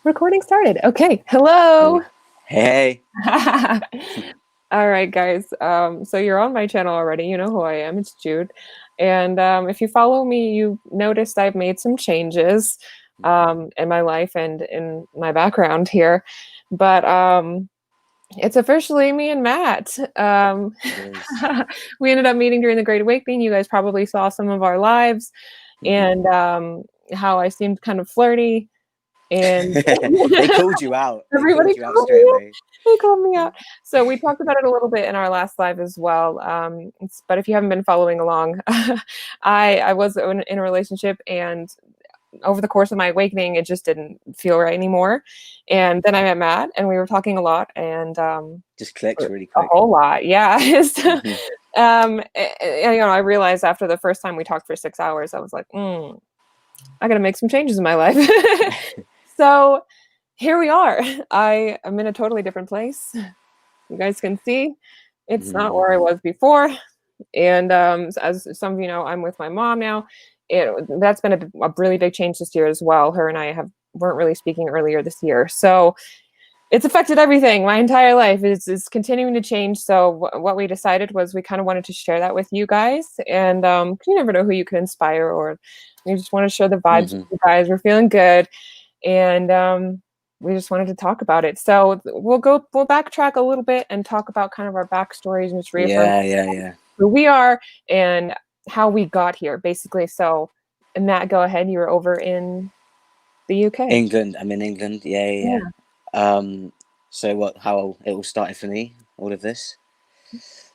Recording started. Okay. Hello. Hey. All right, guys. So you're on my channel already. You know who I am. It's Jude. And if you follow me, you noticed I've made some changes in my life and in my background here. But it's officially me and Matt. It is. We ended up meeting during the Great Awakening. You guys probably saw some of our lives Mhm. and how I seemed kind of flirty. And They called you out. They everybody called you out called straight me out. away. They called me out. So we talked about it a little bit in our last live as well. But if you haven't been following along, I was in a relationship, and over the course of my awakening, it just didn't feel right anymore. And then I met Matt, and we were talking a lot, and Just clicked really a quick. whole lot, yeah. So, Mhm. I realized after the first time we talked for 6 hours, I was like, I got to make some changes in my life. So here we are. I am in a totally different place. You guys can see it's not Mhm. where I was before. And as some of you know, I'm with my mom now. That's been a really big change this year as well. Her and I weren't really speaking earlier this year. So it's affected everything. My entire life is continuing to change. So what we decided was we kind of wanted to share that with you guys. And you never know who you can inspire, or we just want to share the vibes with Mhm. you guys. We're feeling good, and we just wanted to talk about it. So we'll backtrack a little bit and talk about kind of our backstories and just reaffirm Yeah. who we are and how we got here, basically. So, Matt, go ahead. You were over in the UK. England. I'm in England. Yeah. Yeah. So what? How it all started for me? All of this.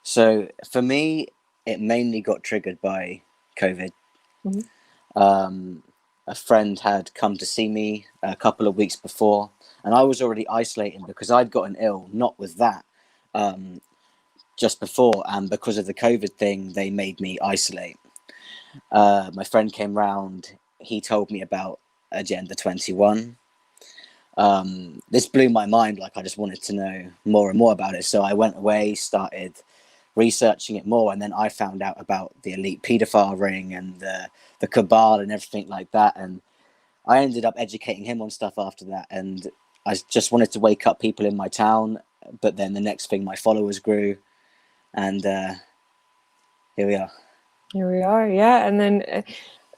So for me, it mainly got triggered by COVID. Mhm. Um, a friend had come to see me a couple of weeks before, and I was already isolating because I'd gotten ill, not with that, um, just before, and because of the COVID thing, they made me isolate. My friend came round. He told me about Agenda 21. This blew my mind. Like, I just wanted to know more and more about it. So I went away, started researching it more, and then I found out about the elite paedophile ring and the cabal and everything like that. And I ended up educating him on stuff after that. And I just wanted to wake up people in my town. But then the next thing, my followers grew, and here we are. Here we are. Yeah. And then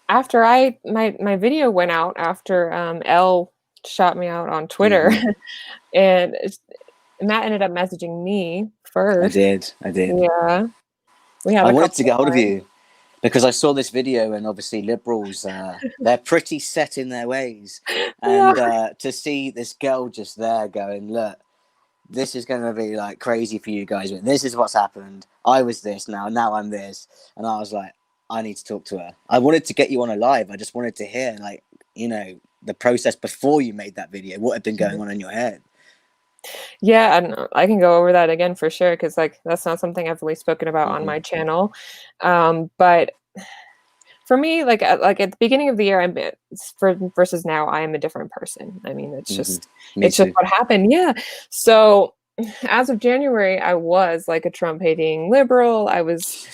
after my video went out after Elle shot me out on Twitter, Mm-hmm. and Matt ended up messaging me I first. did. I did. Yeah. We had I a wanted couple to get hold of of lines. you because I saw this video, and obviously liberals, they're pretty set in their ways, Yeah. and to see this girl just there going, look, this is going to be like crazy for you guys, but this is what's happened. I was this, now I'm this, and I was like, I need to talk to her. I wanted to get you on a live. I just wanted to hear, like, the process before you made that video, what had been going on in your head. Yeah, and I can go over that again for sure, because like that's not something I've really spoken about on Mm-hmm. my channel. But for me, like at the beginning of the year, versus now, I am a different person. I mean, Mm-hmm. Me it's just too. what happened. Yeah. So as of January, I was like a Trump hating liberal. I was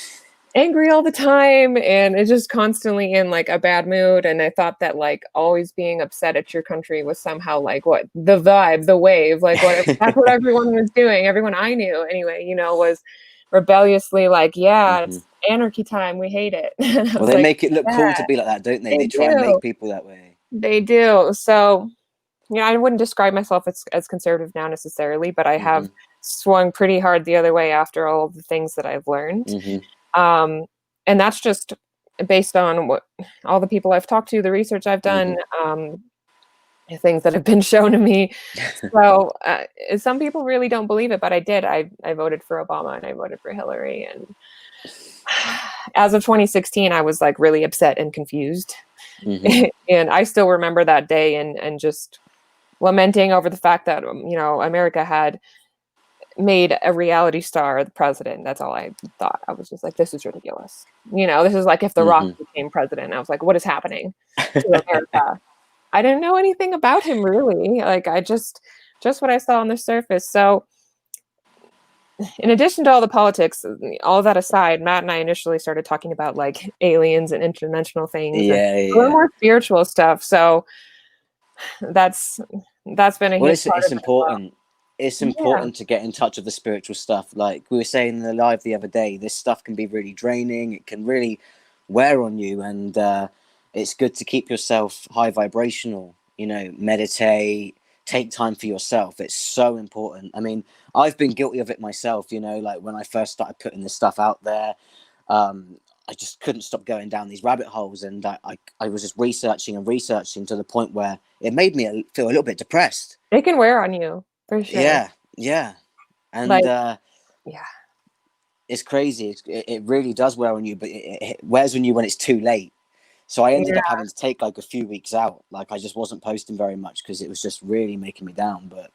angry all the time, and it's just constantly in like a bad mood. And I thought that like always being upset at your country was somehow like what the vibe, the wave, like what that's what everyone was doing. Everyone I knew anyway, was rebelliously like, yeah, Mm-hmm. it's anarchy time. We hate it. And I Well, was they like, make it look cool to yeah, be like that, don't they? they They try and do. make people that way. They do. So, I wouldn't describe myself as conservative now necessarily, but I Mm-hmm. have swung pretty hard the other way after all of the things that I've learned. Mm-hmm. Um, and that's just based on what all the people I've talked to, the research I've done, Mm-hmm. things that have been shown to me. So some people really don't believe it, but I did. I voted for Obama and I voted for Hillary. And as of 2016, I was like really upset and confused. Mm-hmm. And I still remember that day and just lamenting over the fact that, America had made a reality star the president. That's all I thought. I was just like, this is ridiculous. This is like if The Rock Mm-hmm. became president. I was like, what is happening to America? I didn't know anything about him really. Like I just what I saw on the surface. So in addition to all the politics, all that aside, Matt and I initially started talking about like aliens and interdimensional things and Yeah, a little yeah. more spiritual stuff. So that's that's been a Well, huge part it's of it as well. important. It's Yeah. important to get in touch with the spiritual stuff. Like we were saying in the live the other day, this stuff can be really draining. It can really wear on you, and it's good to keep yourself high vibrational. You know, meditate, take time for yourself. It's so important. I mean, I've been guilty of it myself. You know, like when I first started putting this stuff out there, um, I just couldn't stop going down these rabbit holes, and I was just researching and researching to the point where it made me feel a little bit depressed. It can wear on you for sure. Yeah, yeah, and Like, yeah. it's crazy. It really does wear on you, but it wears on you when it's too late. So I ended Yeah. up having to take like a few weeks out. Like I just wasn't posting very much because it was just really making me down. But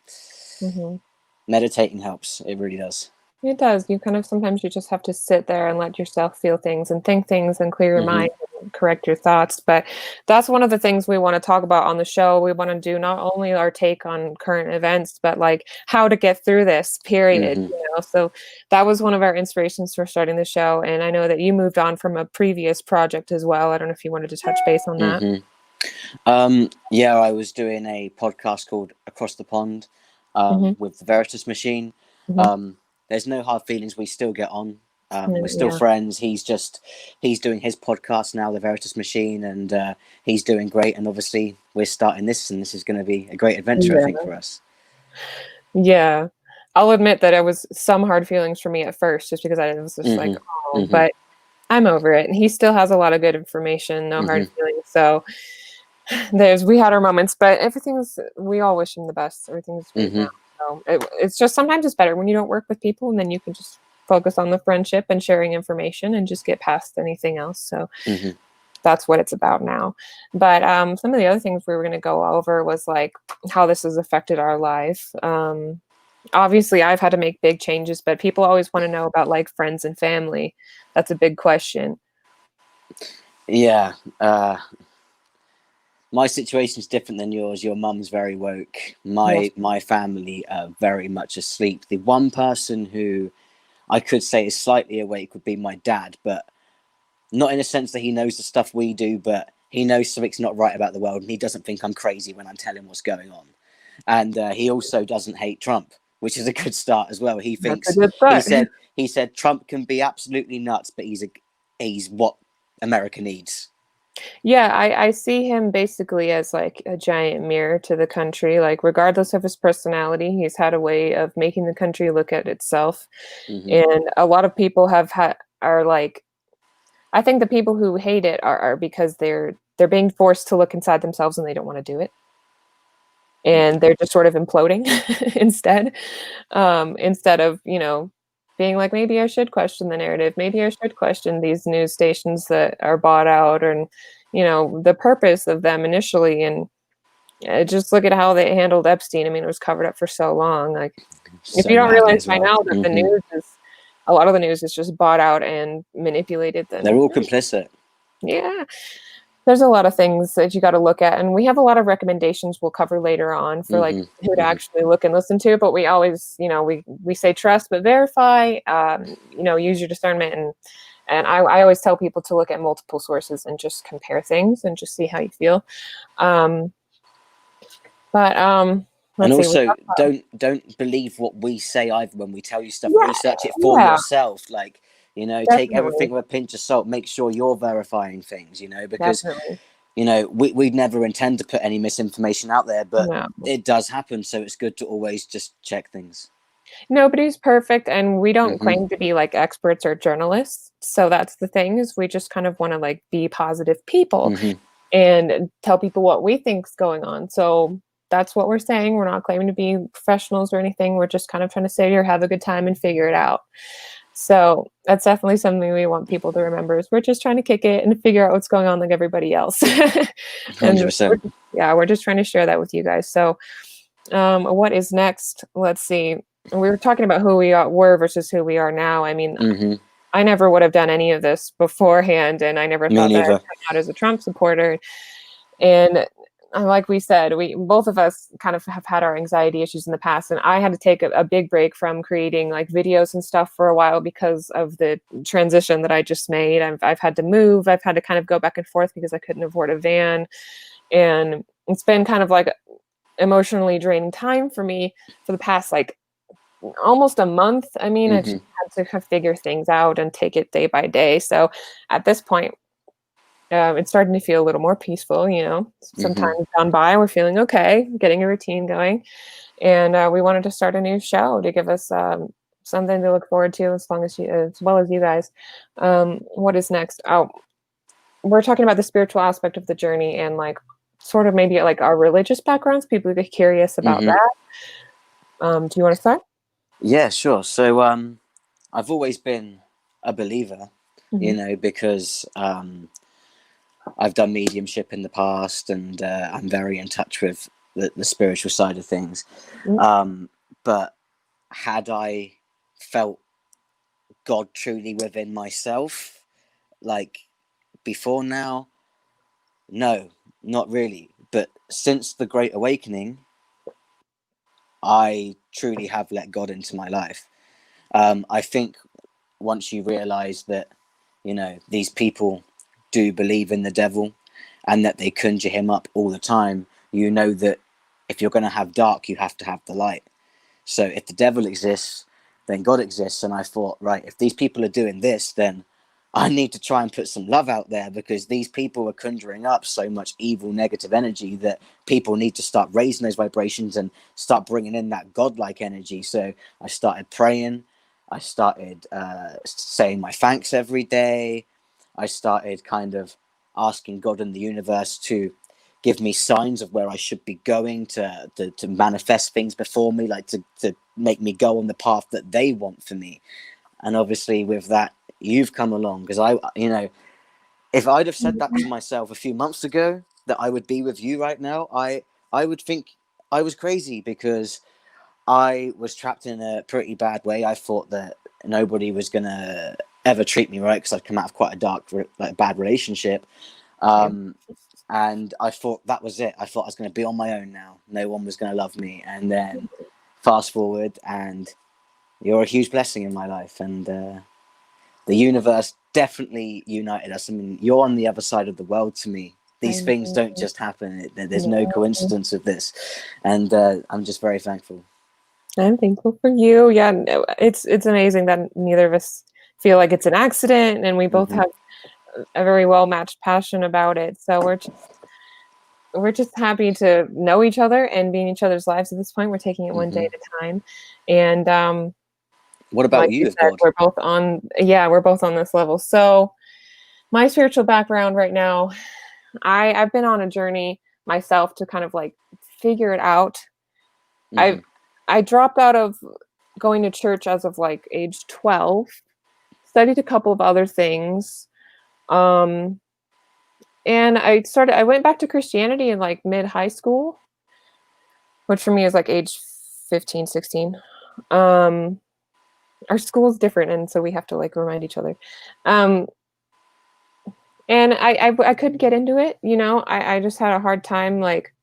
Mhm. meditating helps. It really does. It does. You kind of sometimes you just have to sit there and let yourself feel things and think things and clear your Hmm. mind and correct your thoughts. But that's one of the things we want to talk about on the show. We want to do not only our take on current events, but like how to get through this period, Hmm. you know. So that was one of our inspirations for starting the show. And I know that you moved on from a previous project as well. I don't know if you wanted to touch base on that. Hmm. Yeah, I was doing a podcast called Across the Pond Hmm. with the Veritas Machine. Hmm. Um, there's no hard feelings. We still get on. We're still Yeah. friends. He's doing his podcast now, the Veritas Machine, and he's doing great. And obviously, we're starting this, and this is going to be a great adventure, I think, Yeah. for us. Yeah. I'll admit that it was some hard feelings for me at first, just because I was just like, Hmm. oh, Hmm. but I'm over it. And he still has a lot of good information, no hard Hmm. feelings. So we had our moments, but we all wish him the best. Everything's great now. Hmm. So it's just sometimes it's better when you don't work with people and then you can just focus on the friendship and sharing information and just get past anything else. So Hmm. that's what it's about now. But some of the other things we were going to go over was like how this has affected our life. Obviously I've had to make big changes, but people always want to know about like friends and family. That's a big question. Yeah. My situation's different than yours. Your mum's very woke. Yes. My family are very much asleep. The one person who I could say is slightly awake would be my dad, but not in a sense that he knows the stuff we do, but he knows something's not right about the world, and he doesn't think I'm crazy when I'm telling what's going on. And he also doesn't hate Trump, which is a good start as well. He That's a thinks good he start. said he said Trump can be absolutely nuts, but he's what America needs. Yeah, I see him basically as like a giant mirror to the country. Like, regardless of his personality, he's had a way of making the country look at itself. Hmm. And a lot of people are like, I think the people who hate it are because they're being forced to look inside themselves and they don't want to do it. Yeah. And they're just sort of imploding instead of, being like, maybe I should question the narrative. Maybe I should question these news stations that are bought out and, the purpose of them initially. And just look at how they handled Epstein. I mean, it was covered up for so long. Like, if you So don't badly realize as by well. now that Hmm. a lot of the news is just bought out and manipulated, They're then all complicit. yeah, there's a lot of things that you got to look at, and we have a lot of recommendations we'll cover later on for like Hmm. who to Hmm. actually look and listen to. But we always, we say trust but verify. Use your discernment, and I always tell people to look at multiple sources and just compare things and just see how you feel. Um, but And let's see. also, don't believe what we say either when we tell you stuff. Yeah, Research it for yeah, yourself. Like, take definitely, everything with a pinch of salt. Make sure you're verifying things. Because definitely. we never intend to put any misinformation out there, but No. it does happen. So it's good to always just check things. Nobody's perfect, and we don't Hmm. claim to be like experts or journalists. So that's the thing, is we just kind of want to like be positive people Hmm. and tell people what we think's going on. So that's what we're saying. We're not claiming to be professionals or anything. We're just kind of trying to say here, have a good time and figure it out. So that's definitely something we want people to remember, is we're just trying to kick it and figure out what's going on like everybody else. Hundred And percent. we're just trying to share that with you guys. So what is next? Let's see. We were talking about who we were versus who we are now. I mean, Hmm. I never would have done any of this beforehand, and I never Me thought that I'd neither. come out as a Trump supporter. And like we said, we both of us kind of have had our anxiety issues in the past, and I had to take a big break from creating like videos and stuff for a while because of the transition that I just made. I've had to move. I've had to kind of go back and forth because I couldn't afford a van, and it's been kind of like emotionally draining time for me for the past like almost a month. I mean, I just Mhm. had to kind of figure things out and take it day by day. So at this point, it's starting to feel a little more peaceful. Some time Mhm. gone by, we're feeling okay, getting a routine going, and we wanted to start a new show to give us something to look forward to, as well as you guys. What is next? Oh, we're talking about the spiritual aspect of the journey and like sort of maybe like our religious backgrounds. People get curious about Mhm. that. Do you want to start? Yeah, sure. So I've always been a believer, Mm-hmm. because I've done mediumship in the past, and I'm very in touch with the spiritual side of things. But had I felt God truly within myself, like before now? No, not really. But since the Great Awakening, I truly have let God into my life. I think once you realize that, these people do believe in the devil and that they conjure him up all the time, you know that if you're going to have dark, you have to have the light. So if the devil exists, then God exists. And I thought, right, if these people are doing this, then I need to try and put some love out there, because these people are conjuring up so much evil, negative energy that people need to start raising those vibrations and start bringing in that godlike energy. So I started praying. I started saying my thanks every day. I started kind of asking God and the universe to give me signs of where I should be going, to manifest things before me, like to make me go on the path that they want for me. And obviously with that, you've come along, because if I'd have said that to myself a few months ago, that I would be with you right now, I would think I was crazy, because I was trapped in a pretty bad way. I thought that nobody was gonna ever treat me right, because I'd come out of quite a dark, like bad relationship. Same. um and I thought that was it. I thought I was going to be on my own now. No one was going to love me. And then fast forward, and you're a huge blessing in my life. And the universe definitely united us. I mean, you're on the other side of the world to me. I These things know. don't just happen. There's no Yeah. coincidence with this. And I'm just very thankful. I'm thankful for you. Yeah, no, it's amazing that neither of us feel like it's an accident, and we both Hmm. have a very well matched passion about it. So we're just happy to know each other and be in each other's lives at this point. We're taking it one day Hmm. at a time, and What about like you you with said, God? we're both on this level. So my spiritual background right now, I've been on a journey myself to kind of like figure it out. I Hmm. I dropped out of going to church as of like age 12, studied a couple of other things. Um, and I went back to Christianity in like mid high school, which for me is like age 15, 16. Um, our school is different. And so we have to like remind each other. Um, and I couldn't get into it, I just had a hard time like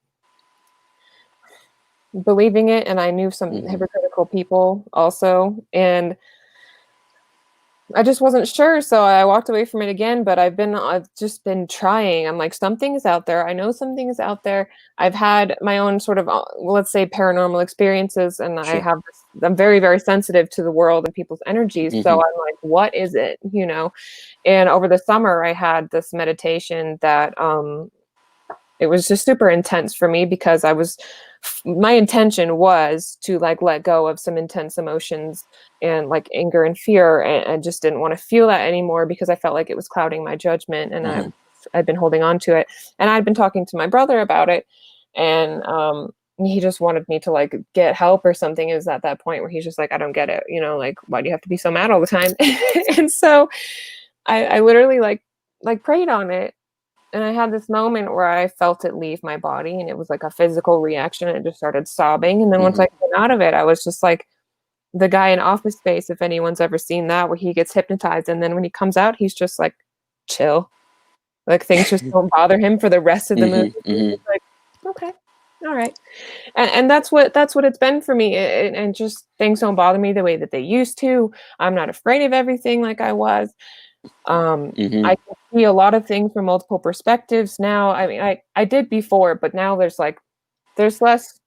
believing it. And I knew some Hmm. hypocritical people also. And I just wasn't sure, so I walked away from it again, but I've just been trying. I'm like, something's out there. I know something's out there. I've had my own sort of, let's say, paranormal experiences, and Sure. I'm very, very sensitive to the world and people's energies. So Hmm. I'm like, what is it? And over the summer, I had this meditation that it was just super intense for me because my intention was to like let go of some intense emotions and like anger and fear, and I just didn't want to feel that anymore because I felt like it was clouding my judgment, and Hmm. I'd been holding on to it, and I'd been talking to my brother about it, and he just wanted me to like get help or something. Is at that point where he's just like, I don't get it, like, why do you have to be so mad all the time? And so I literally like prayed on it, and I had this moment where I felt it leave my body, and it was like a physical reaction. I just started sobbing. And then once Hmm. I came out of it, I was just like the guy in Office Space, if anyone's ever seen that, where he gets hypnotized. And then when he comes out, he's just like chill. Like things just don't bother him for the rest of the movie. Hmm. He's Hmm. just like, okay, all right. And that's what it's been for me. And just things don't bother me the way that they used to. I'm not afraid of everything like I was. Hmm. I can see a lot of things from multiple perspectives now. I mean, I did before, but now there's less.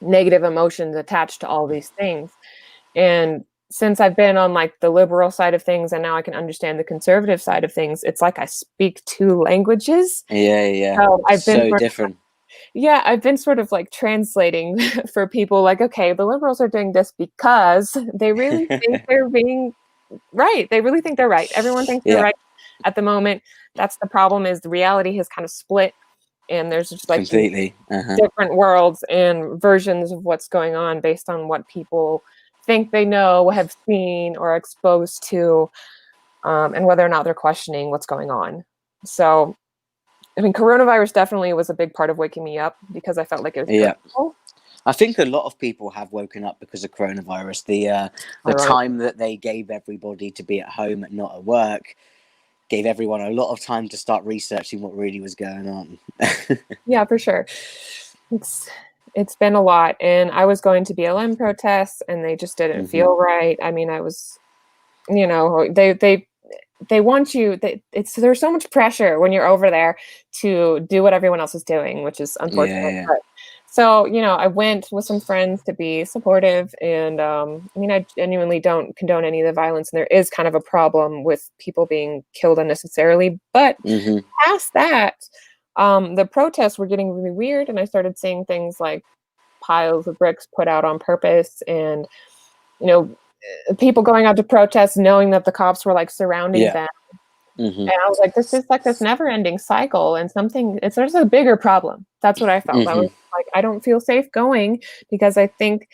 negative emotions attached to all these things. And since I've been on like the liberal side of things and now I can understand the conservative side of things, it's like I speak two languages. Yeah. So I've been So sort of, different. yeah, I've been sort of like translating for people like, okay, the liberals are doing this because they really think they're being right. They really think they're right. Everyone thinks they're Yeah, right at the moment. That's the problem, is the reality has kind of split, and there's just like these completely. different worlds and versions of what's going on based on what people think they know, have seen, or exposed to, and whether or not they're questioning what's going on. So, I mean, coronavirus definitely was a big part of waking me up because I felt like it was Yeah. inevitable. I think a lot of people have woken up because of coronavirus. The Ironic. time that they gave everybody to be at home and not at work gave everyone a lot of time to start researching what really was going on. Yeah, for sure. It's it's been a lot, and I was going to BLM protests, and they just didn't Hmm. feel right. I mean, I was, they want you. It's there's so much pressure when you're over there to do what everyone else is doing, which is unfortunate. Yeah. But so I went with some friends to be supportive, and I mean, I genuinely don't condone any of the violence, and there is kind of a problem with people being killed unnecessarily. But Hmm. past that, the protests were getting really weird, and I started seeing things like piles of bricks put out on purpose, and you know people going out to protest knowing that the cops were like surrounding Yeah. them. Hmm. And I was like, this is like this never ending cycle, and something, it's there's a bigger problem. That's what I felt. I Hmm. was like, I don't feel safe going because I think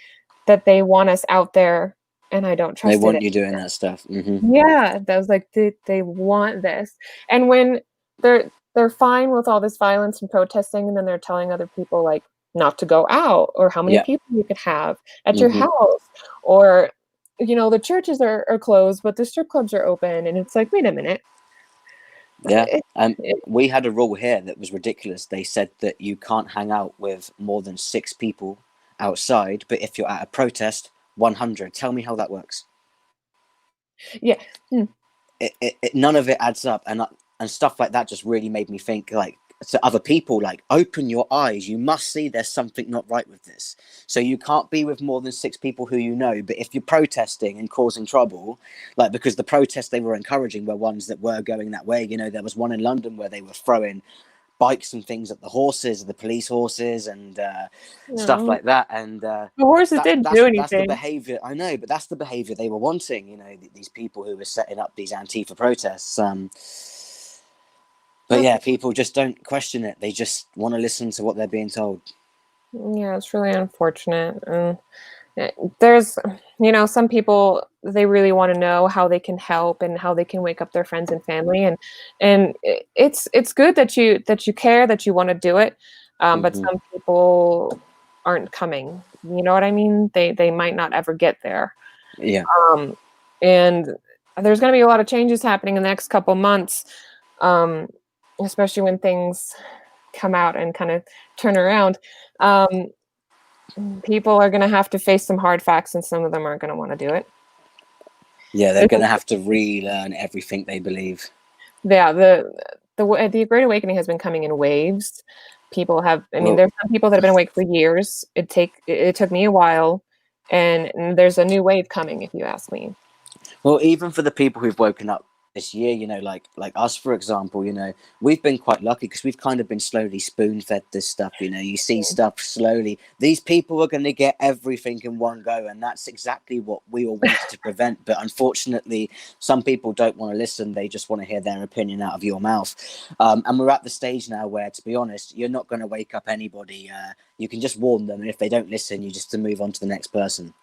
that they want us out there, and I don't They trust it. want you doing that stuff. Hmm. Yeah, that was like they want this. And when they're fine with all this violence and protesting, and then they're telling other people like not to go out, or how many Yeah. people you could have at your Hmm. house, or the churches are closed but the strip clubs are open, and it's like, wait a minute. Yeah. It, it, We had a rule here that was ridiculous. They said that you can't hang out with more than 6 people outside, but if you're at a protest, 100. Tell me how that works. yeah. Hmm. None of it adds up, and stuff like that just really made me think, like, to other people, like, open your eyes, you must see there's something not right with this. So you can't be with more than 6 people who you know, but if you're protesting and causing trouble, like, because the protests they were encouraging were ones that were going that way. There was one in London where they were throwing bikes and things at the horses, the police horses, and stuff No, like that. And the horses that's didn't that's do that's the anything. behavior. I know, but that's the behavior they were wanting. These people who were setting up these Antifa protests. But That's yeah, people just don't question it. They just want to listen to what they're being told. Yeah, it's really unfortunate. And there's, some people, they really want to know how they can help and how they can wake up their friends and family, and it's good that you care, that you want to do it. But Hmm. some people aren't coming. You know what I mean? They might not ever get there. Yeah, Um, and there's going to be a lot of changes happening in the next couple months, um, especially when things come out and kind of turn around. Um, People are going to have to face some hard facts, and some of them aren't going to want to do it. yeah, they're This gonna is- have to relearn everything they believe. Yeah, the Great Awakening has been coming in waves. People have, I mean, Well, there's some people that have been awake for years. It took me a while, and there's a new wave coming, if you ask me. Well, even for the people who've woken up this year, like us, for example, we've been quite lucky because we've kind of been slowly spoon fed this stuff. You see stuff slowly. These people are going to get everything in one go, and that's exactly what we all wanted to prevent. But unfortunately, some people don't want to listen. They just want to hear their opinion out of your mouth. And we're at the stage now where, to be honest, you're not going to wake up anybody. You can just warn them, and if they don't listen, you just to move on to the next person.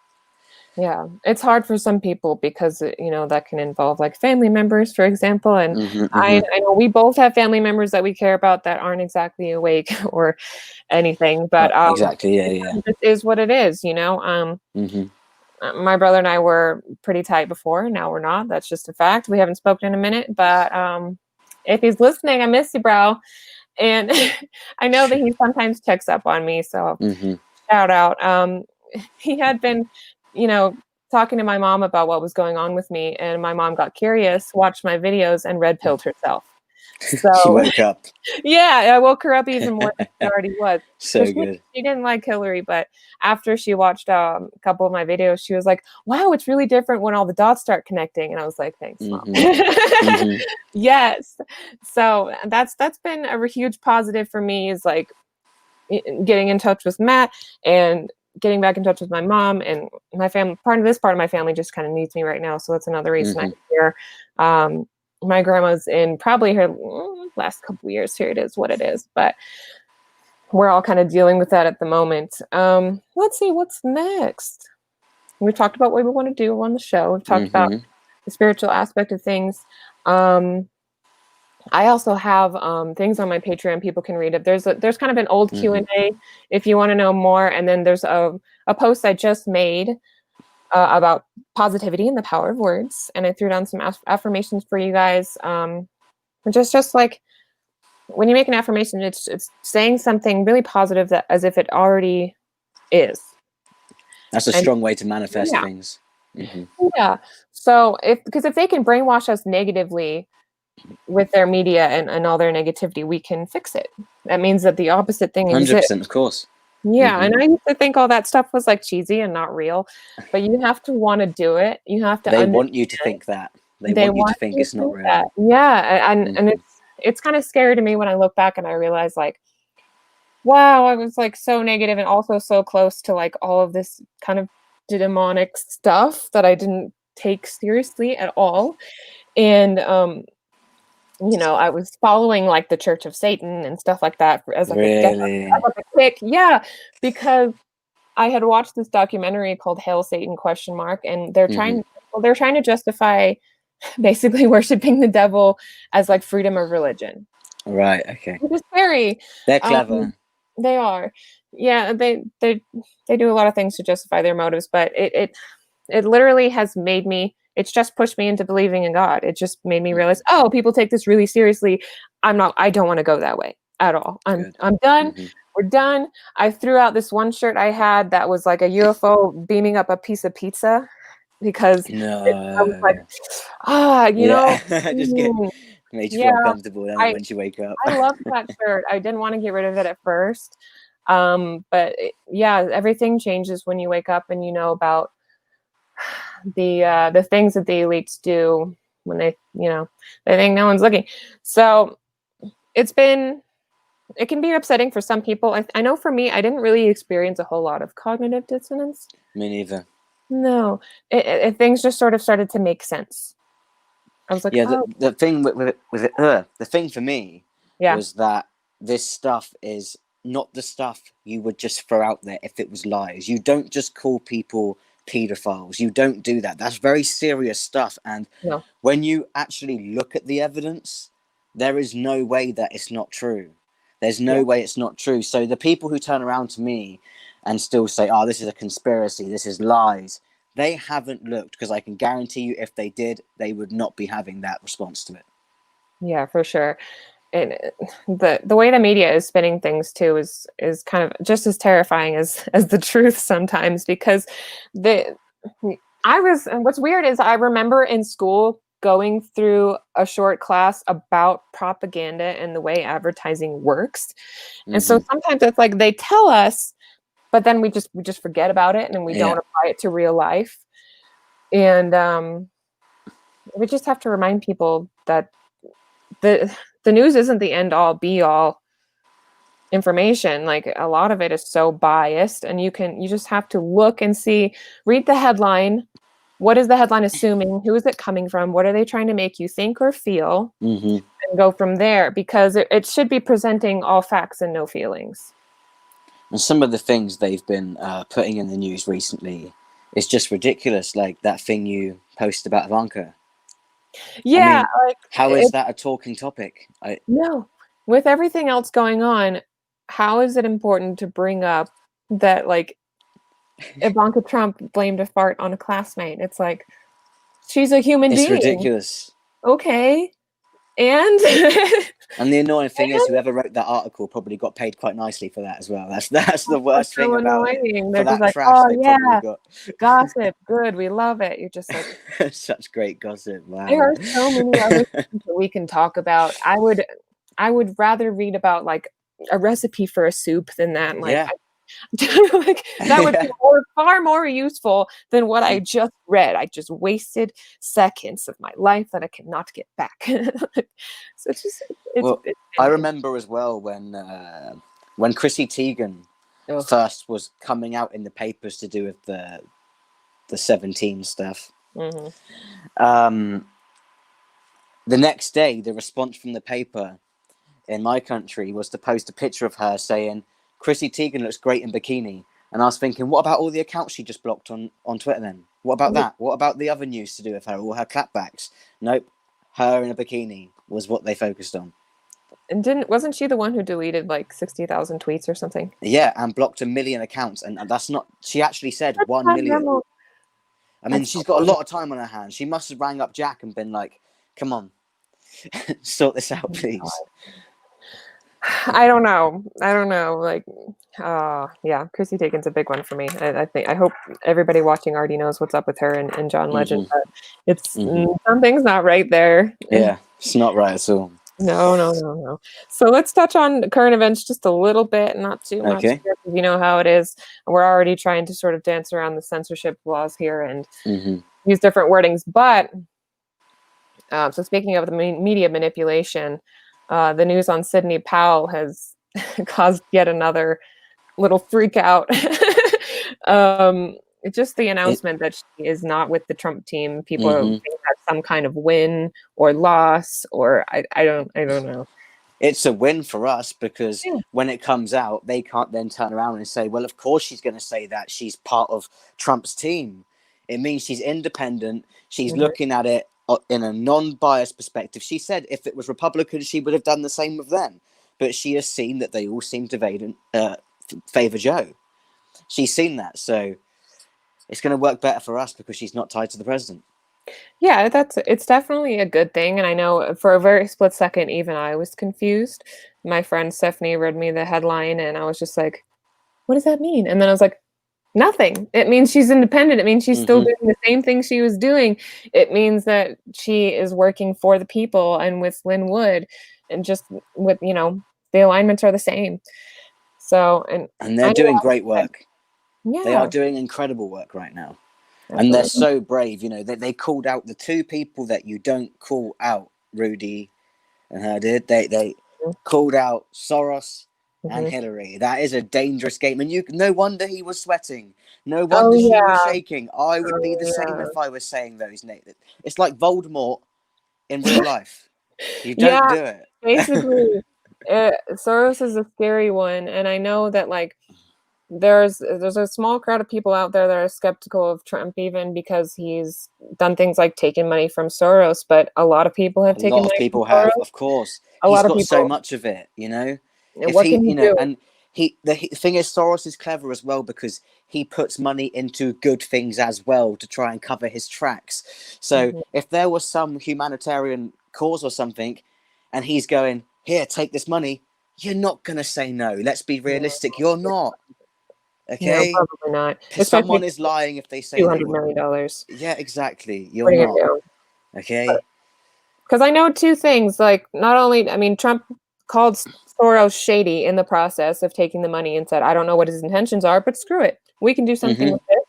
Yeah, it's hard for some people because that can involve like family members, for example. And Hmm. I, Hmm. I know we both have family members that we care about that aren't exactly awake or anything, but Exactly. Yeah. Yeah. it just is what it is. Hmm. My brother and I were pretty tight before. Now we're not. That's just a fact. We haven't spoken in a minute, but if he's listening, I miss you, bro. And I know that he sometimes checks up on me, so Hmm. shout out. He had been, you know, talking to my mom about what was going on with me, and my mom got curious, watched my videos, and red pilled herself. She So woke up. yeah, I woke her up even more than she already was. So So good. she didn't like Hillary, but after she watched a couple of my videos, she was like, "Wow, it's really different when all the dots start connecting." And I was like, "Thanks, Mom." Hmm. Hmm. Yes. So that's been a huge positive for me, is like getting in touch with Matt and getting back in touch with my mom and my family. Part of my family just kind of needs me right now, so that's another reason I'm Hmm. here. My grandma's in probably her last couple years. Here it is, what it is, but we're all kind of dealing with that at the moment. Let's see what's next. We've talked about what we want to do on the show. We've talked about Hmm. the spiritual aspect of things. Um, I also have things on my Patreon people can read it. There's kind of an old Hmm. Q&A if you want to know more, and then there's a post I just made about positivity and the power of words, and I threw down some affirmations for you guys. Just like when you make an affirmation, it's saying something really positive that as if it already is. That's a And strong way to manifest yeah, things. Hmm. yeah. So if they can brainwash us negatively with their media and all their negativity, we can fix it. That means that the opposite thing exists. 100%, of course. Yeah, Hmm. and I used to think all that stuff was like cheesy and not real, but you have to want to do it. You have to They understand. want you to think that. They They want you to want think you to it's not think real. that. Yeah, and Hmm. it's kind of scary to me when I look back and I realize like, wow, I was like so negative and also so close to like all of this kind of demonic stuff that I didn't take seriously at all. And I was following like the Church of Satan and stuff like that as like Really? as like a kick. Yeah, because I had watched this documentary called Hail Satan question mark, and Hmm. they're trying to justify basically worshiping the devil as like freedom of religion. Right, okay. Which is scary. They're Um, clever. they are. Yeah, they do a lot of things to justify their motives, but it literally has made me it's just pushed me into believing in God. It just made me realize, Hmm. oh, people take this really seriously. I don't want to go that way at all. Good. I'm done. Hmm. We're done. I threw out this one shirt I had that was like a UFO beaming up a piece of pizza because I was like, No. you know, Yeah. Just get mm, made you yeah, feel uncomfortable, doesn't it, I once you wake up? I loved that shirt. I didn't want to get rid of it at first. But yeah, everything changes when you wake up and you know about the things that the elites do when they think no one's looking. So it's been it can be upsetting for some people. I know for me, I didn't really experience a whole lot of cognitive dissonance. Me neither. No, things just sort of started to make sense. I was like, Yeah, oh the thing with it, the thing for me yeah, was that this stuff is not the stuff you would just throw out there if it was lies. You don't just call people pedophiles. You don't do that. That's very serious stuff. And no, when you actually look at the evidence, there is no way that it's not true. There's yeah, no way it's not true. So the people who turn around to me and still say, "Oh, this is a conspiracy. This is lies," they haven't looked, because I can guarantee you, if they did, they would not be having that response to it. yeah, for sure. And the way the media is spinning things too is kind of just as terrifying as the truth sometimes, because the I was and what's weird is I remember in school going through a short class about propaganda and the way advertising works. And so Hmm. sometimes it's like they tell us, but then we just forget about it, and then we don't Yeah. apply it to real life. And we just have to remind people that the the news isn't the end all be all information. Like a lot of it is so biased, and you just have to look and see, read the headline. What is the headline assuming? Who is it coming from? What are they trying to make you think or feel? Hmm. And go from there, because it should be presenting all facts and no feelings. And some of the things they've been putting in the news recently is just ridiculous. Like that thing you posted about Ivanka. I Yeah, mean, like how is that a talking topic? no. With everything else going on, how is it important to bring up that like Ivanka Trump blamed a fart on a classmate? It's like she's a human It's being. ridiculous. Okay. And And the annoying thing is, and whoever wrote that article probably got paid quite nicely for that as well. That's the that's worst thing so about it. annoying. For They're just that like, trash, oh they probably yeah, got gossip, good, we love it. You're just like, such great gossip. there Wow. are so many other things that we can talk about. I would rather read about like a recipe for a soup than that. Like, Yeah. like that would be Yeah. far more useful than what I just read. I just wasted seconds of my life that I cannot get back. So it's just Well, it's I been remember as well when Chrissy Teigen oh, first was coming out in the papers to do with the 17 stuff. mhm. Um, the next day, the response from the paper in my country was to post a picture of her saying, Chrissy Teigen looks great in bikini. And I was thinking, what about all the accounts she just blocked on Twitter then? What about that? What about the other news to do with her, all her clapbacks? Nope. Her in a bikini was what they focused on. And wasn't she the one who deleted like 60,000 tweets or something? Yeah, and blocked 1 million accounts. And that's not, she actually said That's 1 not million. normal. I mean, That's she's so got a funny. lot of time on her hands. She must have rang up Jack and been like, come on, sort this out, please. I don't know. I don't know. Like, yeah, Chrissy Teigen's a big one for me. I hope everybody watching already knows what's up with her and John Legend, Mm-hmm. but it's Mm-hmm. something's not right there. Yeah, it's not right at all. No, no, no, no. So let's touch on current events just a little bit, not too much, Okay. because you know how it is. We're already trying to sort of dance around the censorship laws here and Mm-hmm. use different wordings. But so speaking of the media manipulation, the news on Sidney Powell has caused yet another little freak out. Just the It, announcement that she is not with the Trump team. People are mm-hmm. thinking that's some kind of win or loss, or I don't know. It's a win for us because Yeah. when it comes out, they can't then turn around and say, well, of course she's going to say that she's part of Trump's team. It means she's independent. She's Mhm. looking at it in a non-biased perspective. She said if it was Republicans, she would have done the same with them. But she has seen that they all seem to favor Joe. She's seen that. So it's going to work better for us because she's not tied to the president. Yeah, it's definitely a good thing. And I know for a very split second, even I was confused. My friend Stephanie read me the headline, and I was just like, "What does that mean?" And then I was like, nothing. It means she's independent. It means she's still Mm-hmm. doing the same thing she was doing. It means that she is working for the people and with Lynn Wood and just with, the alignments are the same. So, and And they're I know doing that was great said. work. They are Yeah, doing incredible work right now. And they're absolutely. so brave. You know, they called out the two people that you don't call out, Rudy and her did. They called out Soros and Mm-hmm. Hillary. That is a dangerous game. And no wonder he was sweating. No Oh, wonder she was yeah. shaking. I would be Oh, the same yeah. if I was saying those names. It's like Voldemort in real life. You Yeah, don't do it. basically, Soros is a scary one. And I know that, like, there's a small crowd of people out there that are skeptical of Trump even because he's done things like taken money from Soros, but a lot of people have A taken lot of money from people have, Soros. of course. A He's lot of got so people, much of it, you know. If what he, can he you know, do? and the thing is, Soros is clever as well because he puts money into good things as well to try and cover his tracks. So Mhm. if there was some humanitarian cause or something, and he's going, here, take this money, you're not gonna say no. Let's be realistic. You're not, No, okay? probably not. Especially Someone is lying if they say two they hundred would. million dollars. Yeah, exactly. You're What are you not, gonna do? okay? Because I know two things. Like, not only, I mean, Trump called Soros shady in the process of taking the money and said, "I don't know what his intentions are, but screw it, we can do something Mm-hmm. with this."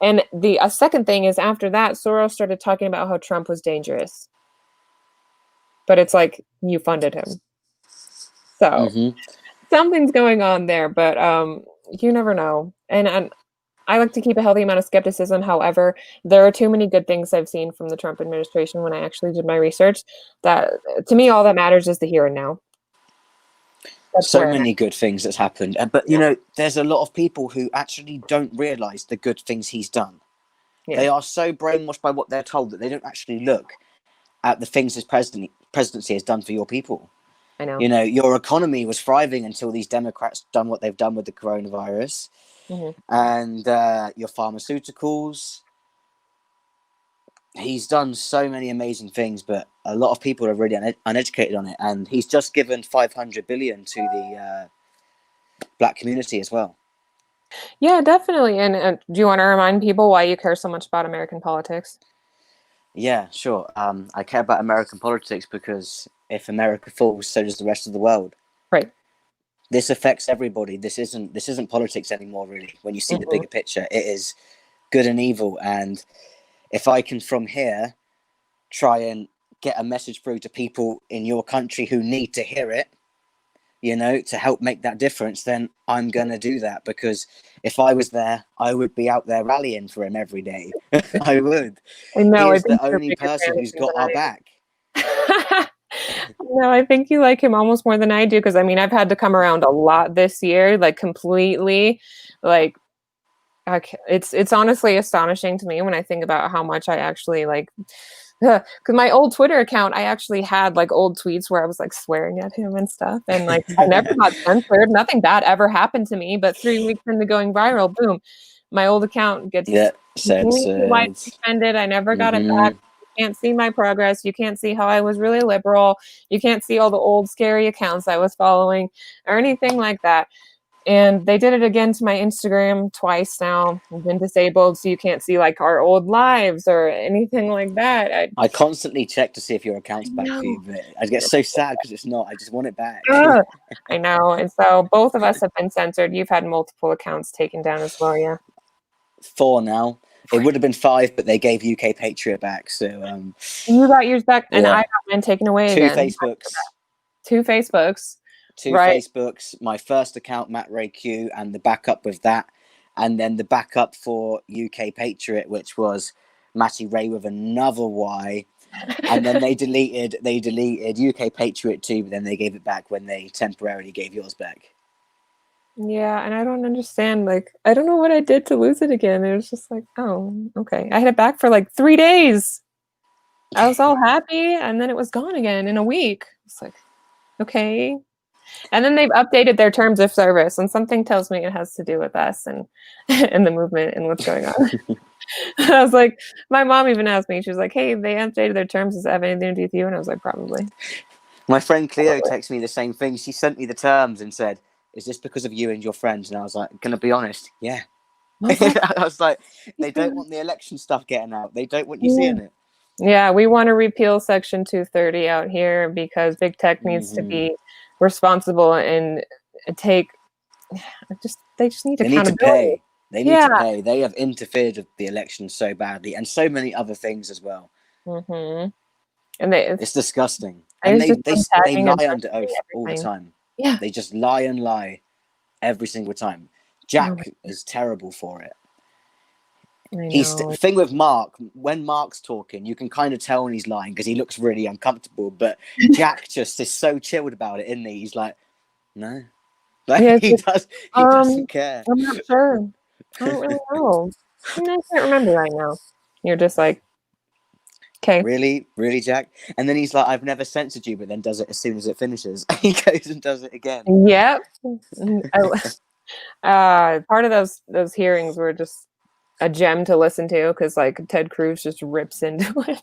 And the a second thing is after that, Soros started talking about how Trump was dangerous. But it's like you funded him. So Mm-hmm. something's going on there, but you never know. And I like to keep a healthy amount of skepticism. However, there are too many good things I've seen from the Trump administration when I actually did my research that to me all that matters is the here and now. That's So where I'm at. many good things that's happened. But you Yeah. know, there's a lot of people who actually don't realize the good things he's done. Yeah. They are so brainwashed by what they're told that they don't actually look at the things his presidency has done for your people. I know. You know, your economy was thriving until these Democrats done what they've done with the coronavirus, Hmm. and your pharmaceuticals. He's done so many amazing things, but a lot of people are really uneducated on it, and he's just given 500 billion to the black community as well. Yeah, definitely. And do you want to remind people why you care so much about American politics? Yeah, sure. I care about American politics because if America falls, so does the rest of the world. Right. This affects everybody. This isn't politics anymore, really. When you see the Hmm. bigger picture, it is good and evil. And if I can from here try and get a message through to people in your country who need to hear it, to help make that difference, then I'm gonna do that, because if I was there, I would be out there rallying for him every day. I would. I He know. I is think the you're a only bigger person fan of who's him got than our I back. am. No, I think you like him almost more than I do because I mean I've had to come around a lot this year, like completely, like it's honestly astonishing to me when I think about how much I actually like. Because my old Twitter account, I actually had like old tweets where I was like swearing at him and stuff, and like I never got censored. Nothing bad ever happened to me, but 3 weeks into going viral, boom, my old account gets Yeah, completely censored. suspended. I never got it back. Mm-hmm. You can't see my progress. You can't see how I was really liberal. You can't see all the old scary accounts I was following or anything like that. And they did it again to my Instagram twice now. I've been disabled, so you can't see like our old lives or anything like that. I constantly check to see if your I account's back for you, know. but I get so sad because it's not. I just want it back. Ugh, I know. And so both of us have been censored. You've had multiple accounts taken down as well, yeah. 4 now. It would have been 5, but they gave UK Patriot back. So You got yours back, and I yeah, got mine taken away 2 again. Facebooks. Two Facebooks, Two right? Facebooks, my first account, Matt Ray Q, and the backup with that, and then the backup for UK Patriot, which was Matty Ray with another Y, and then they deleted UK Patriot too, but then they gave it back when they temporarily gave yours back. Yeah, and I don't understand. Like, I don't know what I did to lose it again. It was just like, oh, okay. I had it back for like 3 days. I was all happy, and then it was gone again in a week. It's like, okay. And then they've updated their terms of service, and something tells me it has to do with us and and the movement and what's going on. I was like, my mom even asked me, she was like, hey, they updated their terms. Does it have anything to do with you? And I was like, probably. My friend Cleo Probably. texted me the same thing. She sent me the terms and said, "Is this because of you and your friends?" And I was like, "Gonna be honest, yeah." I was like, I was like, "They don't want the election stuff getting out. They don't want you yeah. seeing it." Yeah, we want to repeal Section 230 out here because big tech needs to Mm-hmm. be responsible and take just they just need They need to accountability. pay. They need Yeah. to pay. They have interfered with the election so badly, and so many other things as well. Hmm. And they It's disgusting, and there's they just they been they tagging and lie under censoring oath all the everything. time. Yeah. They just lie and lie every single time. Oh Jack is terrible for it. my, I He's know. thing with Mark. When Mark's talking, you can kind of tell when he's lying because he looks really uncomfortable. But Jack just is so chilled about it, isn't he? He's like, no, like Yeah, he does. He doesn't care. I'm not sure. I don't really know. I can't remember right now. You're just like, okay. Really, really, Jack. And then he's like, I've never censored you, but then does it as soon as it finishes. He goes and does it again. Yep. Part of those hearings were just a gem to listen to because like Ted Cruz just rips into it.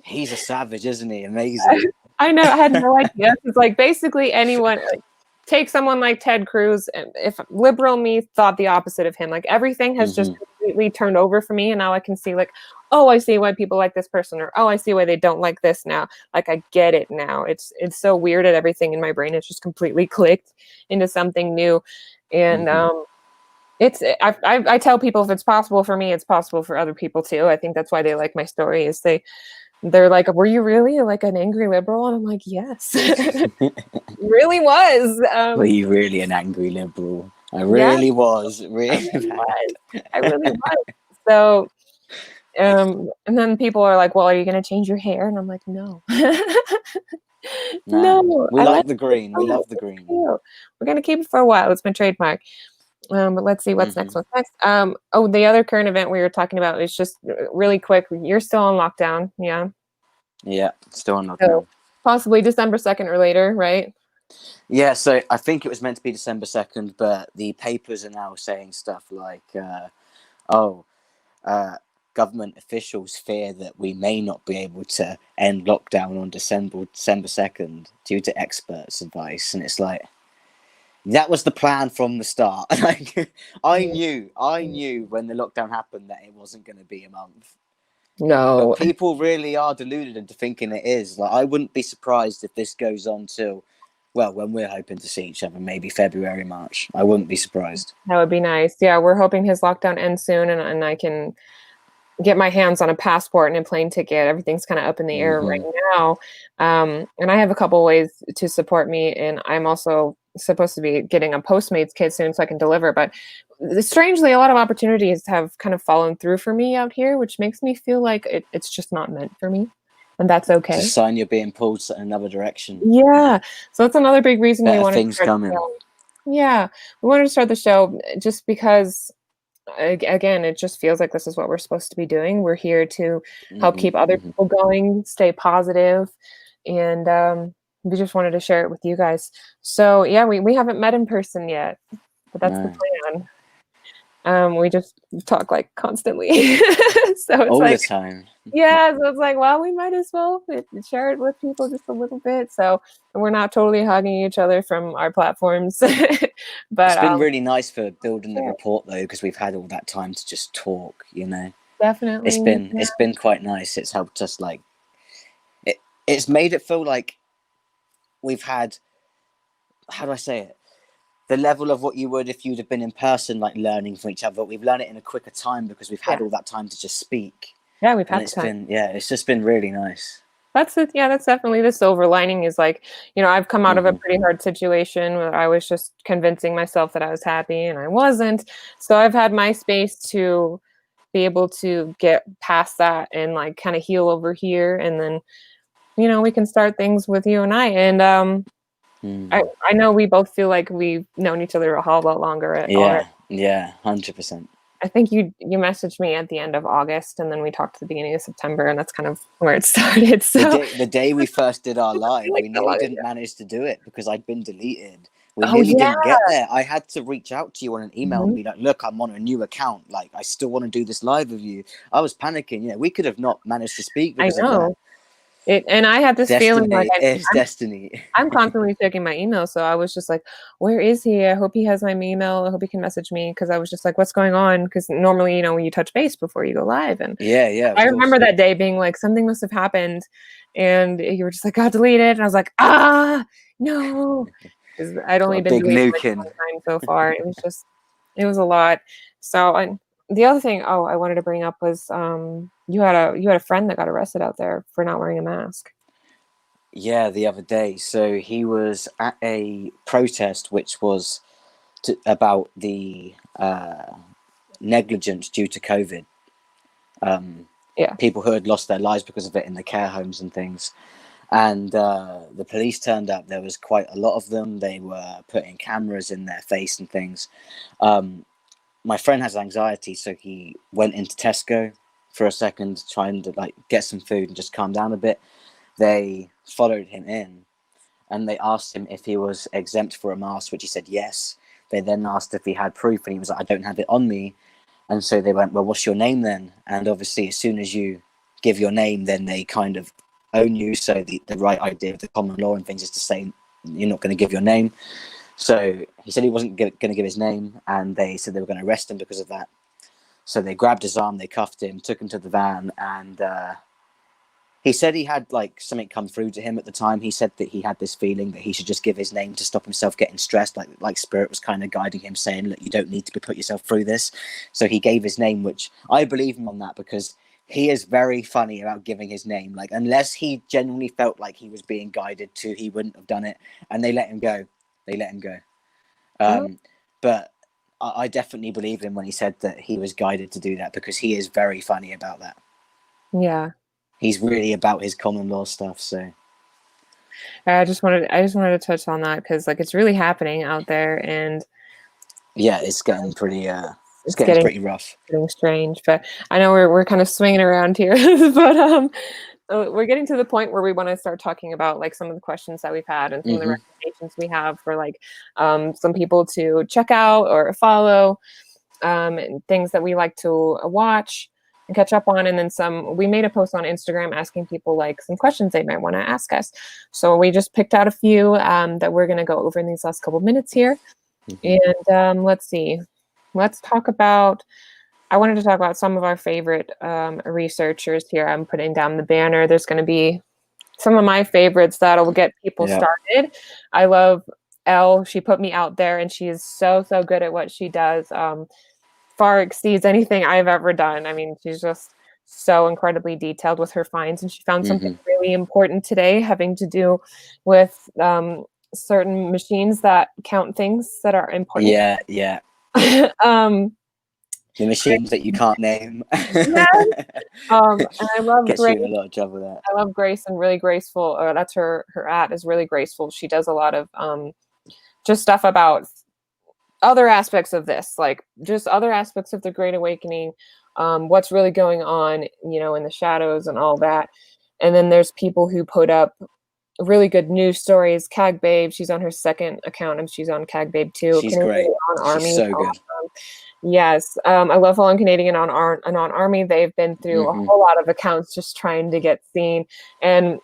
He's a savage, isn't he? Amazing. I know. I had no idea. It's like basically anyone, like, take someone like Ted Cruz, and if liberal me thought the opposite of him, like everything has just Mm-hmm. completely turned over for me, and now I can see like, oh, I see why people like this person, or oh, I see why they don't like this now. Like I get it now. It's so weird that everything in my brain has just completely clicked into something new, and Mm-hmm. I tell people if it's possible for me, it's possible for other people too. I think that's why they like my story. Is they're like, were you really like an angry liberal? And I'm like, yes, really was. Were you really an angry liberal? I Yeah, really was. I Really really bad. was. I really was. So, and then people are like, well, are you going to change your hair? And I'm like, no, Nah. no, We I like like the it. green. We Oh, love the it's green. cute. We're going to keep it for a while. It's my trademark. But let's see what's next. Mm-hmm. What's next? Oh, the other current event we were talking about is just really quick. You're still on lockdown. Yeah. Yeah, still on So lockdown. possibly December 2nd or later, right? Yeah, so I think it was meant to be December 2nd, but the papers are now saying stuff like, oh, uh, government officials fear that we may not be able to end lockdown on December 2nd due to experts' advice. And it's like, that was the plan from the start. Like, I knew when the lockdown happened that it wasn't going to be a month. But No, people really are deluded into thinking it is. Like, I wouldn't be surprised if this goes on till, well, when we're hoping to see each other, maybe February, March. I wouldn't be surprised. that would be nice. Yeah, we're hoping his lockdown ends soon, and I can get my hands on a passport and a plane ticket. Everything's kind of up in the air right now. And I have a couple ways to support me. And I'm also supposed to be getting a Postmates kit soon so I can deliver. But strangely, a lot of opportunities have kind of fallen through for me out here, which makes me feel like it's just not meant for me. And that's It's a okay. sign you're being pulled in another direction. Yeah. So that's another big reason we Better wanted to things start the coming. show. Yeah. We wanted to start the show just because again, it just feels like this is what we're supposed to be doing. We're here to help keep other people going, stay positive, and we just wanted to share it with you guys. So yeah, we haven't met in person yet, but that's the plan. We just talk like constantly, so it's All the like, time. yeah, so it's like, well, we might as well share it with people just a little bit. So we're not totally hugging each other from our platforms, It's but been really nice for building the yeah, rapport though, because we've had all that time to just talk. definitely. It's been quite nice. It's helped us like it's made it feel like we've had, how do I say it? The level of what you would if you'd have been in person, like learning from each other. But we've learned it in a quicker time because we've had Yeah. all that time to just speak. Yeah, we've And had the it's time. been, it's just been really nice. That's it. Yeah, that's definitely the silver lining is like, I've come out of a pretty hard situation where I was just convincing myself that I was happy and I wasn't. So I've had my space to be able to get past that and like kind of heal over here. And then, we can start things with you and I. And I know we both feel like we've known each other a whole lot longer already. Yeah, 100%. I think you messaged me at the end of August, and then we talked at the beginning of September, and that's kind of where it started. So The day we first did our live, like we so nearly long didn't ago. manage to do it because I'd been deleted. We Oh nearly yeah. didn't get there. I had to reach out to you on an email and Mhm. be like, look, I'm on a new account. Like, I still want to do this live with you. I was panicking. Yeah, we could have not managed to speak I because of that. know it, and I had this feeling like Destiny is destiny. I'm constantly checking my email, so I was just like, "Where is he? I hope he has my email. I hope he can message me." Because I was just like, "What's going on?" Because normally, when you touch base before you go live, and Yeah, of I course. remember that day being like, something must have happened, and you were just like, "Got deleted," and I was like, "Ah, no," because I'd Got only a been big deleted nuke like in. one time so far. It was a lot. So, and the other thing, I wanted to bring up was, you had a friend that got arrested out there for not wearing a mask. Yeah, the other day. So he was at a protest which was about the negligence due to COVID. Yeah. People who had lost their lives because of it in the care homes and things. And the police turned up. There was quite a lot of them. They were putting cameras in their face and things. My friend has anxiety, so he went into Tesco for a second, trying to like get some food and just calm down a bit. They followed him in, and they asked him if he was exempt for a mask, which he said yes. They then asked if he had proof, and he was like, "I don't have it on me." And so they went, "Well, what's your name then?" And obviously, as soon as you give your name, then they kind of own you. So the right idea of the common law and things is to say you're not going to give your name. So he said he wasn't going to give his name, and they said they were going to arrest him because of that. So they grabbed his arm, they cuffed him, took him to the van, and he said he had like something come through to him at the time. He said that he had this feeling that he should just give his name to stop himself getting stressed. Like Spirit was kind of guiding him, saying, "Look, you don't need to put yourself through this." So he gave his name, which I believe him on that because he is very funny about giving his name. Like unless he genuinely felt like he was being guided to, he wouldn't have done it. And they let him go. They let him go. Oh, But I definitely believe him when he said that he was guided to do that because he is very funny about that. yeah. He's really about his common law stuff. So I just wanted to touch on that because like it's really happening out there, and yeah, it's getting it's pretty rough. getting strange. But I know we're kind of swinging around here, but we're getting to the point where we want to start talking about like some of the questions that we've had and some of the recommendations we have for like some people to check out or follow, and things that we like to watch. and catch up on. And then we made a post on Instagram asking people like some questions they might want to ask us. So we just picked out a few that we're going to go over in these last couple minutes here. And let's see. I wanted to talk about some of our favorite researchers here. I'm putting down the banner. There's going to be some of my favorites that'll get people started. I love Elle. She put me out there, and she is so good at what she does. Far exceeds anything I've ever done. I mean, she's just so incredibly detailed with her finds, and she found something really important today having to do with certain machines that count things that are important. Yeah. The machines that you can't name. Yes. And I love Gets Grace. you in a lot of trouble with that. I love Grace, and Really Graceful. That's her at is Really Graceful. She does a lot of just stuff about other aspects of this, like just other aspects of the Great Awakening, what's really going on, in the shadows and all that. And then there's people who put up really good news stories. Cag Babe, she's on her second account, and she's on Cag Babe too. She's great. She's so good. Yes, I love following Canadian on Army. They've been through a whole lot of accounts just trying to get seen, and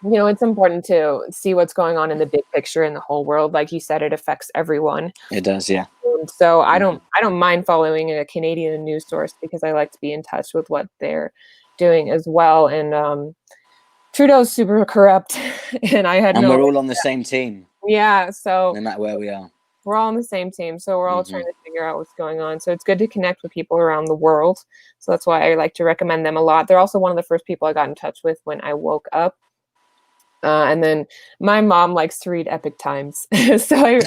it's important to see what's going on in the big picture in the whole world. Like you said, it affects everyone. It does, yeah. And so I don't mind following a Canadian news source because I like to be in touch with what they're doing as well. And Trudeau's super corrupt, and we're all on the same team. Yeah, so no matter where we are. We're all on the same team, so we're all trying to figure out what's going on. So it's good to connect with people around the world. So that's why I like to recommend them a lot. They're also one of the first people I got in touch with when I woke up. And then my mom likes to read Epic Times. So I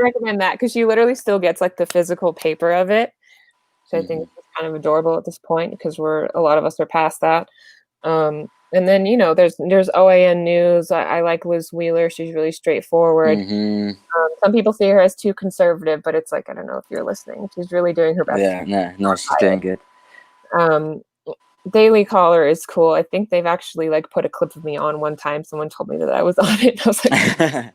recommend that because she literally still gets like the physical paper of it. So I think it's kind of adorable at this point because a lot of us are past that. And then, there's OAN News. I like Liz Wheeler. She's really straightforward. Some people see her as too conservative, but it's like, I don't know if you're listening. She's really doing her best. Yeah, no, she's doing good. Daily Caller is cool. I think they've actually put a clip of me on one time. Someone told me that I was on it. I was like,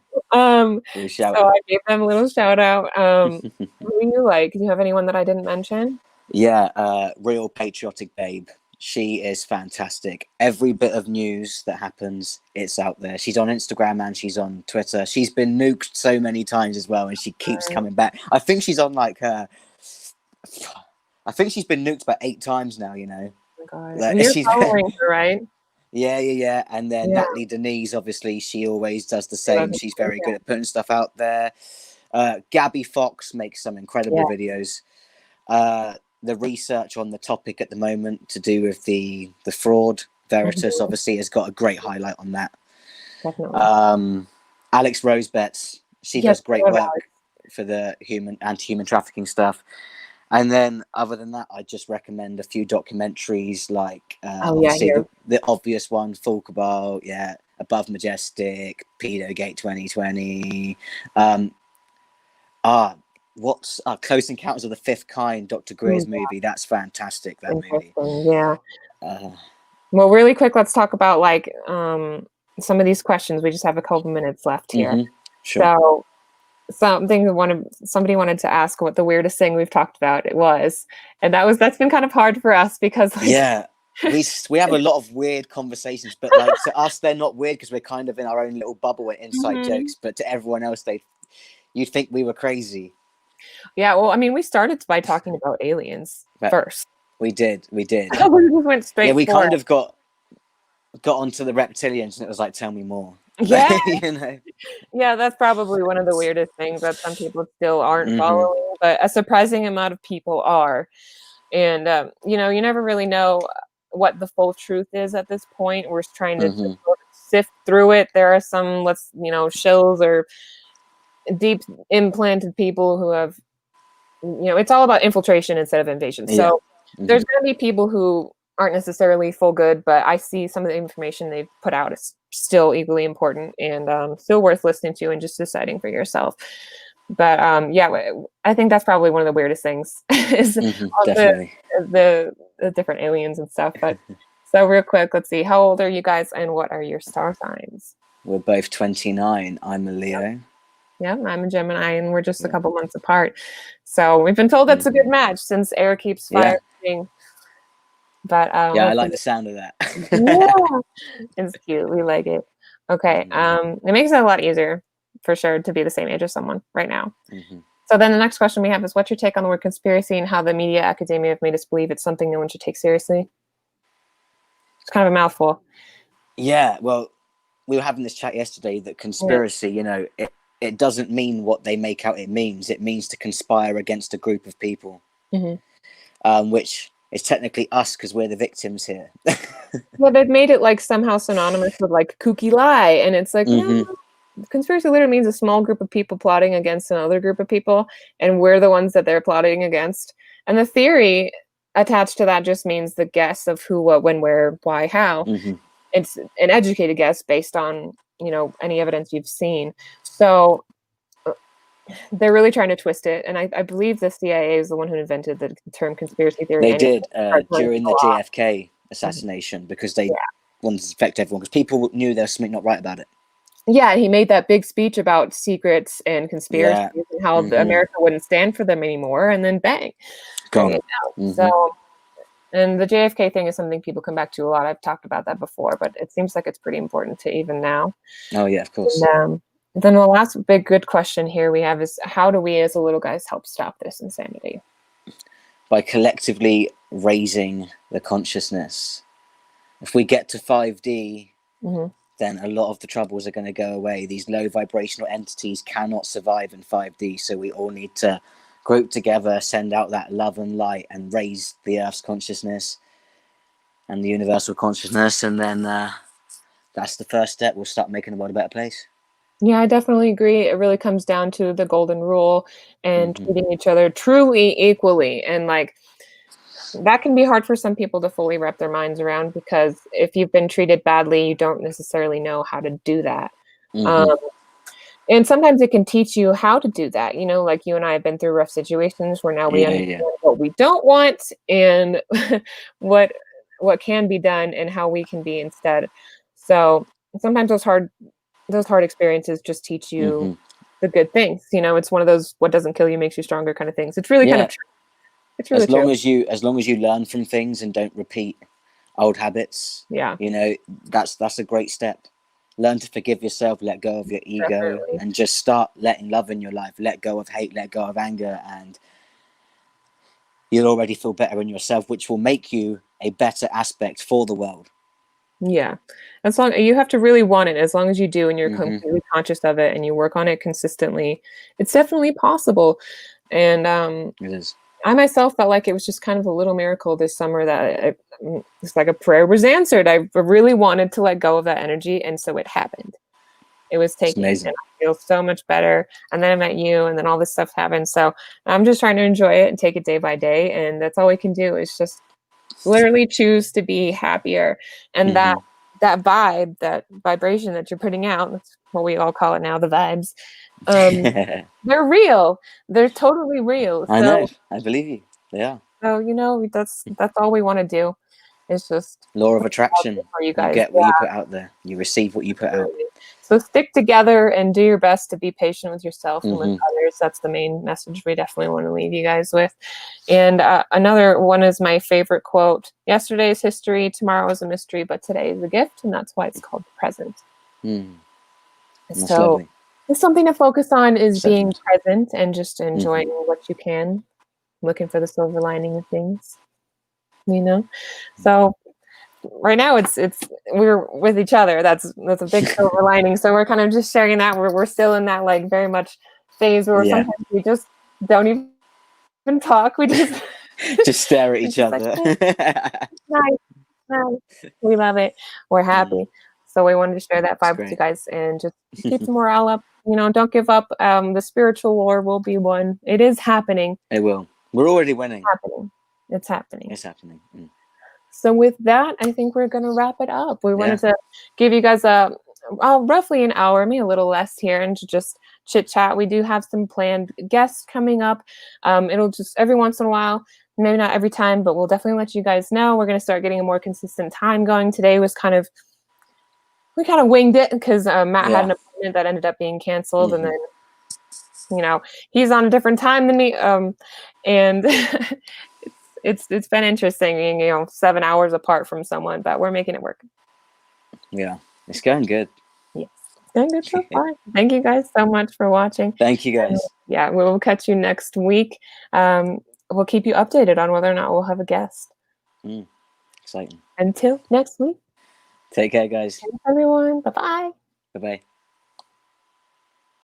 so I gave them a little shout out. Who do you like? Do you have anyone that I didn't mention? Yeah, Real Patriotic Babe. She is fantastic. Every bit of news that happens, it's out there. She's on Instagram and she's on Twitter. She's been nuked so many times as well, and she keeps coming back. I think she's on I think she's been nuked about 8 times now, Oh my God. You're following her, right? Yeah. And then Natalie Denise, obviously, she always does the same. She's very good at putting stuff out there. Gabby Fox makes some incredible videos. The research on the topic at the moment to do with the fraud, Veritas obviously has got a great highlight on that. Definitely. Alex Rosebets, she does great work for the anti-human trafficking stuff. And then other than that, I just recommend a few documentaries like the obvious one, Full Cabal, Above Majestic, Pedogate 2020. What's Close Encounters of the Fifth Kind, Dr. Greer's movie. That's fantastic, that movie. Yeah. Well, really quick, let's talk about some of these questions. We just have a couple minutes left here. Sure. So somebody wanted to ask what the weirdest thing we've talked about it was. And that's been kind of hard for us because we have a lot of weird conversations, but to us they're not weird because we're kind of in our own little bubble with inside jokes, but to everyone else you'd think we were crazy. Yeah, well, I mean, we started by talking about aliens first. We did. We just went straight. Yeah, we kind of got onto the reptilians, and it was like, tell me more. Yeah, yeah, that's probably one of the weirdest things that some people still aren't following, but a surprising amount of people are. And you never really know what the full truth is at this point. We're trying to sort of sift through it. There are some, shills or deep implanted people who have, it's all about infiltration instead of invasion. So there's going to be people who aren't necessarily full good, but I see some of the information they've put out is still equally important and still worth listening to and just deciding for yourself. But I think that's probably one of the weirdest things is the different aliens and stuff. But so real quick, let's see. How old are you guys and what are your star signs? We're both 29. I'm a Leo. Yeah, I'm a Gemini, and we're just a couple months apart. So we've been told that's a good match since air keeps firing But Yeah, I like the sound of that. yeah, it's cute. We like it. Okay. It makes it a lot easier for sure to be the same age as someone right now. Mm-hmm. So then the next question we have is, what's your take on the word conspiracy and how the media academia have made us believe it's something no one should take seriously? It's kind of a mouthful. Yeah, well, we were having this chat yesterday that conspiracy, you know, it doesn't mean what they make out it means. It means to conspire against a group of people, which is technically us because we're the victims here. Yeah, they've made it like somehow synonymous with like kooky lie, and it's like, no, conspiracy literally means a small group of people plotting against another group of people, and we're the ones that they're plotting against. And the theory attached to that just means the guess of who, what, when, where, why, how. It's an educated guess based on, you know, any evidence you've seen. So they're really trying to twist it, and I believe the CIA is the one who invented the term conspiracy theory. They And did during the a lot. JFK assassination because they wanted to affect everyone because people knew there was something not right about it. Yeah, he made that big speech about secrets and conspiracies and how America wouldn't stand for them anymore, and then bang, there you go. So, and the JFK thing is something people come back to a lot. I've talked about that before, but it seems like it's pretty important to even now. Oh yeah, of course. And, then the last big good question here we have is, how do we as a little guys help stop this insanity? By collectively raising the consciousness. If we get to 5D, then a lot of the troubles are going to go away. These low vibrational entities cannot survive in 5D, so we all need to group together, send out that love and light, and raise the Earth's consciousness and the universal consciousness, and then that's the first step. We'll start making the world a better place. Yeah, I definitely agree. It really comes down to the golden rule and treating each other truly equally. And like, that can be hard for some people to fully wrap their minds around, because if you've been treated badly, you don't necessarily know how to do that. And sometimes it can teach you how to do that. You know, like you and I have been through rough situations where now we understand what we don't want and what can be done and how we can be instead. So sometimes those hard experiences just teach you the good things. You know, it's one of those what doesn't kill you makes you stronger kind of things. It's really kind of true. It's really true. As long as you learn from things and don't repeat old habits, you know, that's a great step. Learn to forgive yourself, let go of your ego, and just start letting love in your life. Let go of hate, let go of anger, and you'll already feel better in yourself, which will make you a better aspect for the world. Yeah. As long you have to really want it. As long as you do and you're completely conscious of it and you work on it consistently, it's definitely possible. And it is. I myself felt like it was just kind of a little miracle this summer that it's like a prayer was answered. I really wanted to let go of that energy, and so it happened. It was taken, and I feel so much better. And then I met you, and then all this stuff happened. So I'm just trying to enjoy it and take it day by day, and that's all we can do is just literally choose to be happier. And that vibe, that vibration that you're putting out, that's what we all call it now, the vibes. They're real. They're totally real. I know. I believe you. They are. So, you know, that's all we want to do. It's just law of attraction. For you guys. You get what you put out there. You receive what you put out. So stick together and do your best to be patient with yourself and with others. That's the main message we definitely want to leave you guys with. And another one is my favorite quote. Yesterday is history, tomorrow is a mystery, but today is a gift, and that's why it's called the present. So lovely. It's something to focus on is being present and just enjoying what you can, looking for the silver lining of things, you know? So right now it's we're with each other. That's a big silver lining. So we're kind of just sharing that. We're still in that like very much phase where sometimes we just don't even talk. We just just stare at each other. Like, nice. We love it. We're happy. So we wanted to share that vibe with you guys and just keep the morale up. You know, don't give up. The spiritual war will be won. It is happening. It will. We're already winning. It's happening. It's happening. So with that, I think we're going to wrap it up. We wanted to give you guys roughly an hour, maybe a little less here, and to just chit chat. We do have some planned guests coming up. It'll just every once in a while, maybe not every time, but we'll definitely let you guys know. We're going to start getting a more consistent time going. Today was we kind of winged it because Matt had an appointment that ended up being canceled, and then, you know, he's on a different time than me. And it's been interesting being, 7 hours apart from someone, but we're making it work. Yeah, it's going good. Yes, it's going good so far. Thank you guys so much for watching. Thank you, And, guys. yeah, we'll catch you next week. We'll keep you updated on whether or not we'll have a guest. Exciting. Until next week. Take care, guys. Thanks, everyone. Bye-bye. Bye bye.